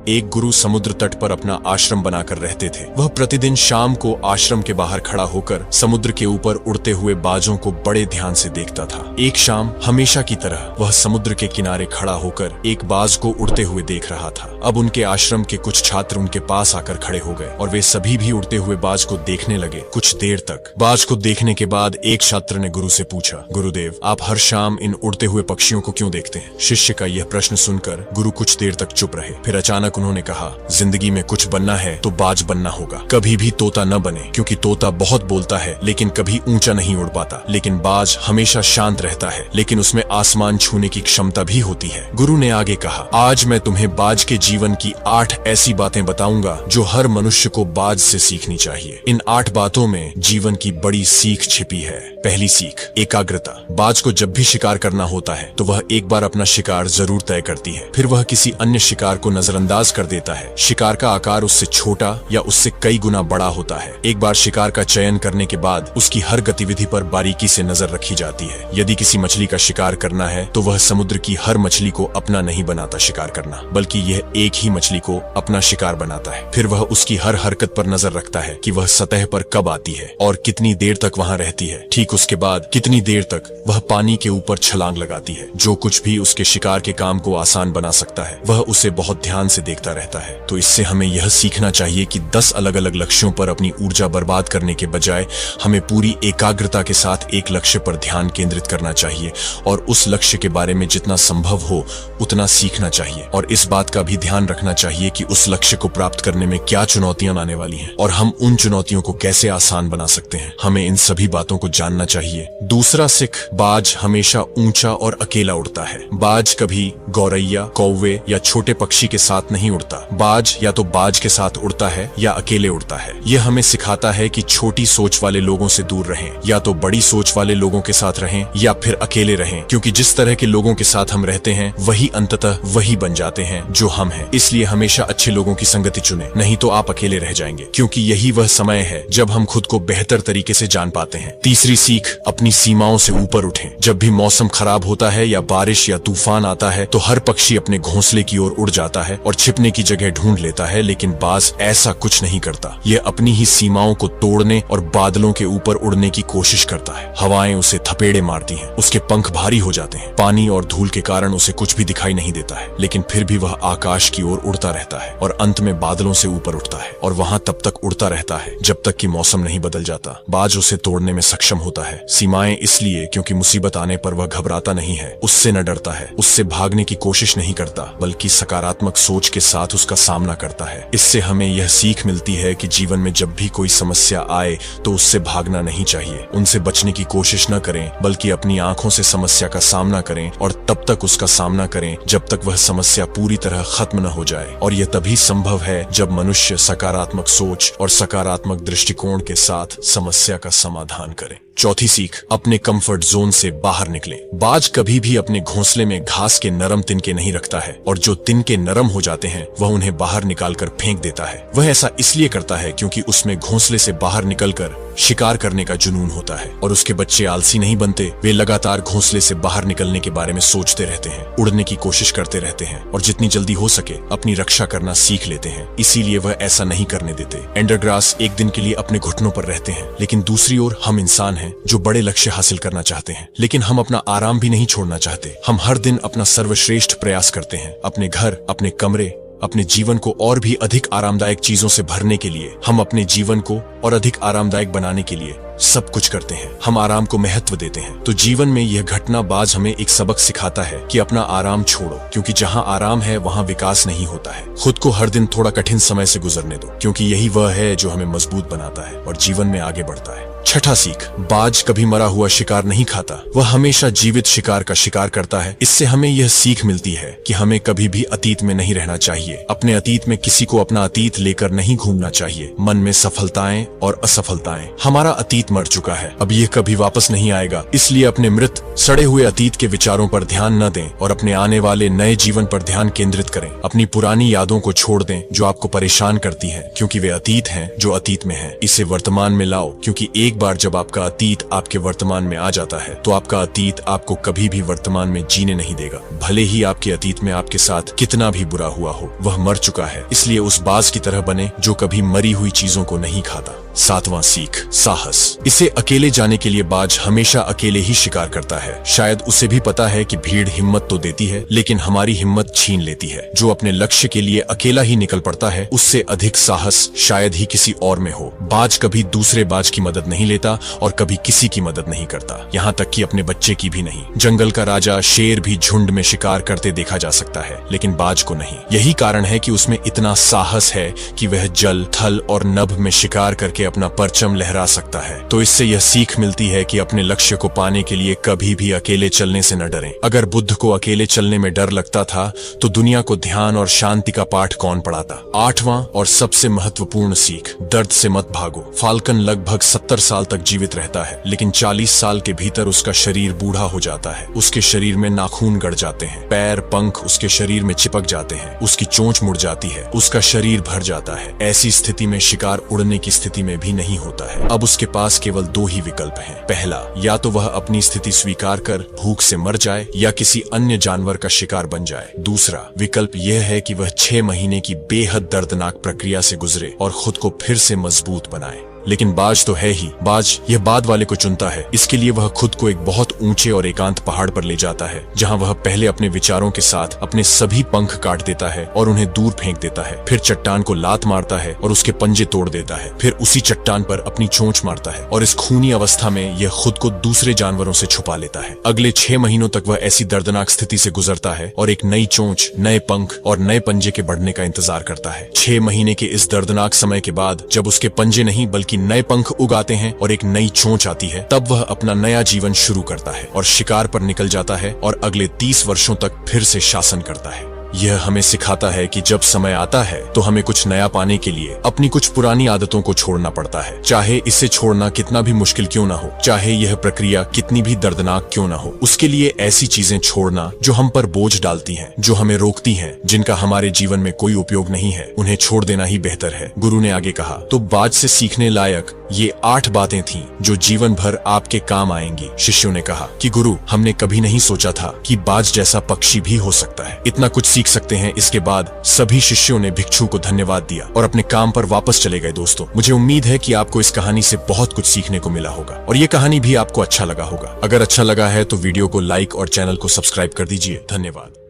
एक गुरु समुद्र तट पर अपना आश्रम बनाकर रहते थे। वह प्रतिदिन शाम को आश्रम के बाहर खड़ा होकर समुद्र के ऊपर उड़ते हुए बाजों को बड़े ध्यान से देखता था। एक शाम हमेशा की तरह वह समुद्र के किनारे खड़ा होकर एक बाज को उड़ते हुए देख रहा था। अब उनके आश्रम के कुछ छात्र उनके पास आकर खड़े हो गए और वे सभी भी उड़ते हुए बाज को देखने लगे। कुछ देर तक बाज को देखने के बाद एक छात्र ने गुरु से पूछा, गुरुदेव, आप हर शाम इन उड़ते हुए पक्षियों को क्यों देखते हैं? शिष्य का यह प्रश्न सुनकर गुरु कुछ देर तक चुप रहे। फिर अचानक उन्होंने कहा, जिंदगी में कुछ बनना है तो बाज बनना होगा। कभी भी तोता न बने, क्योंकि तोता बहुत बोलता है लेकिन कभी ऊंचा नहीं उड़ पाता। लेकिन बाज हमेशा शांत रहता है, लेकिन उसमें आसमान छूने की क्षमता भी होती है। गुरु ने आगे कहा, आज मैं तुम्हें बाज के जीवन की 8 ऐसी बातें बताऊंगा जो हर मनुष्य को बाज से सीखनी चाहिए। इन 8 बातों में जीवन की बड़ी सीख छिपी है। पहली सीख, एकाग्रता। बाज को जब भी शिकार करना होता है तो वह एक बार अपना शिकार जरूर तय करती है, फिर वह किसी अन्य शिकार को नजरअंदाज कर देता है। शिकार का आकार उससे छोटा या उससे कई गुना बड़ा होता है। एक बार शिकार का चयन करने के बाद उसकी हर गतिविधि पर बारीकी से नजर रखी जाती है। यदि किसी मछली का शिकार करना है तो वह समुद्र की हर मछली को अपना नहीं बनाता शिकार करना, बल्कि यह एक ही मछली को अपना शिकार बनाता है। फिर वह उसकी हर हरकत पर नजर रखता है कि वह सतह पर कब आती है और कितनी देर तक वहां रहती है। ठीक उसके बाद कितनी देर तक वह पानी के ऊपर छलांग लगाती है। जो कुछ भी उसके शिकार के काम को आसान बना सकता है वह उसे बहुत ध्यान से देखता रहता है। तो इससे हमें यह सीखना चाहिए कि 10 अलग अलग लक्ष्यों पर अपनी ऊर्जा बर्बाद करने के बजाय हमें पूरी एकाग्रता के साथ एक लक्ष्य पर ध्यान केंद्रित करना चाहिए और उस लक्ष्य के बारे में जितना संभव हो उतना सीखना चाहिए। और इस बात का भी ध्यान रखना चाहिए कि उस लक्ष्य को प्राप्त करने में क्या चुनौतियां आने वाली हैं और हम उन चुनौतियों को कैसे आसान बना सकते हैं। हमें इन सभी बातों को जानना चाहिए। दूसरा सिख, बाज हमेशा ऊंचा और अकेला उड़ता है। बाज कभी गौरैया, कौवे या छोटे पक्षी के साथ नहीं उड़ता। बाज या तो बाज के साथ उड़ता है या अकेले उड़ता है। यह हमें सिखाता है कि छोटी सोच वाले लोगों से दूर रहें, या तो बड़ी सोच वाले लोगों के साथ रहें या फिर अकेले रहें, क्योंकि जिस तरह के लोगों के साथ हम रहते हैं वही अंततः वही बन जाते हैं जो हम हैं। इसलिए हमेशा अच्छे लोगों की संगति चुनें, नहीं तो आप अकेले रह जाएंगे, क्योंकि यही वह समय है जब हम खुद को बेहतर तरीके से जान पाते हैं। तीसरी सीख, अपनी सीमाओं से ऊपर उठें। जब भी मौसम खराब होता है या बारिश या तूफान आता है तो हर पक्षी अपने घोंसले की ओर उड़ जाता है और छिपने की जगह ढूंढ लेता है, लेकिन बाज ऐसा कुछ नहीं करता। यह अपनी ही सीमाओं को तोड़ने और बादलों के ऊपर उड़ने की कोशिश करता है। हवाएं उसे थपेड़े मारती हैं, उसके पंख भारी हो जाते हैं, पानी और धूल के कारण उसे कुछ भी दिखाई नहीं देता है, लेकिन फिर भी वह आकाश की ओर उड़ता रहता है और अंत में बादलों से ऊपर उठता है और वहां तब तक उड़ता रहता है जब तक कि मौसम नहीं बदल जाता। बाज उसे तोड़ने में सक्षम होता है। सीमाएं इसलिए क्योंकि मुसीबत आने पर वह घबराता नहीं है, उससे न डरता है, उससे भागने की कोशिश नहीं करता, बल्कि सकारात्मक सोच के साथ उसका सामना करता है। इससे हमें यह सीख मिलती है कि जीवन में जब भी कोई समस्या आए तो उससे भागना नहीं चाहिए, उनसे बचने की कोशिश न करें, बल्कि अपनी आंखों से समस्या का सामना करें और तब तक उसका सामना करें जब तक वह समस्या पूरी तरह खत्म न हो जाए। और यह तभी संभव है जब मनुष्य सकारात्मक सोच और सकारात्मक दृष्टिकोण के साथ समस्या का समाधान करे। चौथी सीख, अपने कंफर्ट जोन से बाहर निकलें। बाज कभी भी अपने घोंसले में घास के नरम तिनके नहीं रखता है और जो तिनके नरम हो जाते हैं वह उन्हें बाहर निकालकर फेंक देता है। वह ऐसा इसलिए करता है क्योंकि उसमें घोंसले से बाहर निकलकर शिकार करने का जुनून होता है और उसके बच्चे आलसी नहीं बनते। वे लगातार घोंसले से बाहर निकलने के बारे में सोचते रहते हैं, उड़ने की कोशिश करते रहते हैं और जितनी जल्दी हो सके अपनी रक्षा करना सीख लेते हैं। इसीलिए वह ऐसा नहीं करने देते। एंडरग्रास एक दिन के लिए अपने घुटनों पर रहते हैं, लेकिन दूसरी ओर हम इंसान हैं जो बड़े लक्ष्य हासिल करना चाहते हैं, लेकिन हम अपना आराम भी नहीं छोड़ना चाहते। हम हर दिन अपना सर्वश्रेष्ठ प्रयास करते हैं, अपने घर, अपने कमरे, अपने जीवन को और भी अधिक आरामदायक चीजों से भरने के लिए। हम अपने जीवन को और अधिक आरामदायक बनाने के लिए सब कुछ करते हैं। हम आराम को महत्व देते हैं। तो जीवन में यह घटना बाज हमें एक सबक सिखाता है कि अपना आराम छोड़ो, क्योंकि जहां आराम है वहां विकास नहीं होता है। खुद को हर दिन थोड़ा कठिन समय से गुजरने दो, क्योंकि यही वह है जो हमें मजबूत बनाता है और जीवन में आगे बढ़ता है। छठा सीख, बाज कभी मरा हुआ शिकार नहीं खाता, वह हमेशा जीवित शिकार का शिकार करता है। इससे हमें यह सीख मिलती है कि हमें कभी भी अतीत में नहीं रहना चाहिए। अपने अतीत में किसी को अपना अतीत लेकर नहीं घूमना चाहिए। मन में सफलताएं और असफलताएं, हमारा अतीत मर चुका है, अब यह कभी वापस नहीं आएगा। इसलिए अपने मृत सड़े हुए अतीत के विचारों पर ध्यान न दें और अपने आने वाले नए जीवन पर ध्यान केंद्रित करें। अपनी पुरानी यादों को छोड़ दें जो आपको परेशान करती हैं, क्योंकि वे अतीत हैं जो अतीत में हैं। इसे वर्तमान में लाओ, क्योंकि एक एक बार जब आपका अतीत आपके वर्तमान में आ जाता है तो आपका अतीत आपको कभी भी वर्तमान में जीने नहीं देगा। भले ही आपके अतीत में आपके साथ कितना भी बुरा हुआ हो, वह मर चुका है, इसलिए उस बाज की तरह बने जो कभी मरी हुई चीजों को नहीं खाता। 7वां सीख, साहस। इसे अकेले जाने के लिए बाज हमेशा अकेले ही शिकार करता है। शायद उसे भी पता है कि भीड़ हिम्मत तो देती है लेकिन हमारी हिम्मत छीन लेती है। जो अपने लक्ष्य के लिए अकेला ही निकल पड़ता है उससे अधिक साहस शायद ही किसी और में हो। बाज कभी दूसरे बाज की मदद नहीं लेता और कभी किसी की मदद नहीं करता, यहाँ तक कि अपने बच्चे की भी नहीं। जंगल का राजा शेर भी झुंड में शिकार करते देखा जा सकता है लेकिन बाज को नहीं। यही कारण है कि उसमें इतना साहस है कि वह जल, थल और नभ में शिकार करके अपना परचम लहरा सकता है। तो इससे यह सीख मिलती है कि अपने लक्ष्य को पाने के लिए कभी भी अकेले चलने से न डरें। अगर बुद्ध को अकेले चलने में डर लगता था तो दुनिया को ध्यान और शांति का पाठ कौन पढ़ाता। 8वां और सबसे महत्वपूर्ण सीख, दर्द से मत भागो। फाल्कन लगभग 70 साल तक जीवित रहता है लेकिन 40 साल के भीतर उसका शरीर बूढ़ा हो जाता है। उसके शरीर में नाखून गड़ जाते हैं, पैर पंख उसके शरीर में चिपक जाते हैं, उसकी चोंच मुड़ जाती है, उसका शरीर भर जाता है। ऐसी स्थिति में शिकार उड़ने की स्थिति में भी नहीं होता है। अब उसके पास केवल 2 ही विकल्प हैं। पहला, या तो वह अपनी स्थिति स्वीकार कर भूख से मर जाए या किसी अन्य जानवर का शिकार बन जाए। दूसरा विकल्प यह है कि वह 6 महीने की बेहद दर्दनाक प्रक्रिया से गुजरे और खुद को फिर से मजबूत बनाए। लेकिन बाज तो है ही, बाज यह बाद वाले को चुनता है। इसके लिए वह खुद को एक बहुत ऊंचे और एकांत पहाड़ पर ले जाता है जहां वह पहले अपने विचारों के साथ अपने सभी पंख काट देता है और उन्हें दूर फेंक देता है। फिर चट्टान को लात मारता है और उसके पंजे तोड़ देता है। फिर उसी चट्टान पर अपनी चोंच मारता है और इस खूनी अवस्था में यह खुद को दूसरे जानवरों से छुपा लेता है। अगले 6 महीनों तक वह ऐसी दर्दनाक स्थिति से गुजरता है और एक नई चोंच, नए पंख और नए पंजे के बढ़ने का इंतजार करता है। 6 महीने के इस दर्दनाक समय के बाद जब उसके पंजे नहीं बल्कि नए पंख उगाते हैं और एक नई चोंच आती है, तब वह अपना नया जीवन शुरू करता है और शिकार पर निकल जाता है और अगले 30 वर्षों तक फिर से शासन करता है। यह हमें सिखाता है कि जब समय आता है तो हमें कुछ नया पाने के लिए अपनी कुछ पुरानी आदतों को छोड़ना पड़ता है, चाहे इसे छोड़ना कितना भी मुश्किल क्यों ना हो, चाहे यह प्रक्रिया कितनी भी दर्दनाक क्यों ना हो। उसके लिए ऐसी चीजें छोड़ना जो हम पर बोझ डालती हैं, जो हमें रोकती हैं, जिनका हमारे जीवन में कोई उपयोग नहीं है, उन्हें छोड़ देना ही बेहतर है। गुरु ने आगे कहा, तो बाज से सीखने लायक ये 8 बातें थीं जो जीवन भर आपके काम आएंगी। शिष्यों ने कहा कि गुरु, हमने कभी नहीं सोचा था कि बाज जैसा पक्षी भी हो सकता है, इतना कुछ सीख सकते हैं। इसके बाद सभी शिष्यों ने भिक्षु को धन्यवाद दिया और अपने काम पर वापस चले गए। दोस्तों, मुझे उम्मीद है कि आपको इस कहानी से बहुत कुछ सीखने को मिला होगा और ये कहानी भी आपको अच्छा लगा होगा। अगर अच्छा लगा है तो वीडियो को लाइक और चैनल को सब्सक्राइब कर दीजिए। धन्यवाद।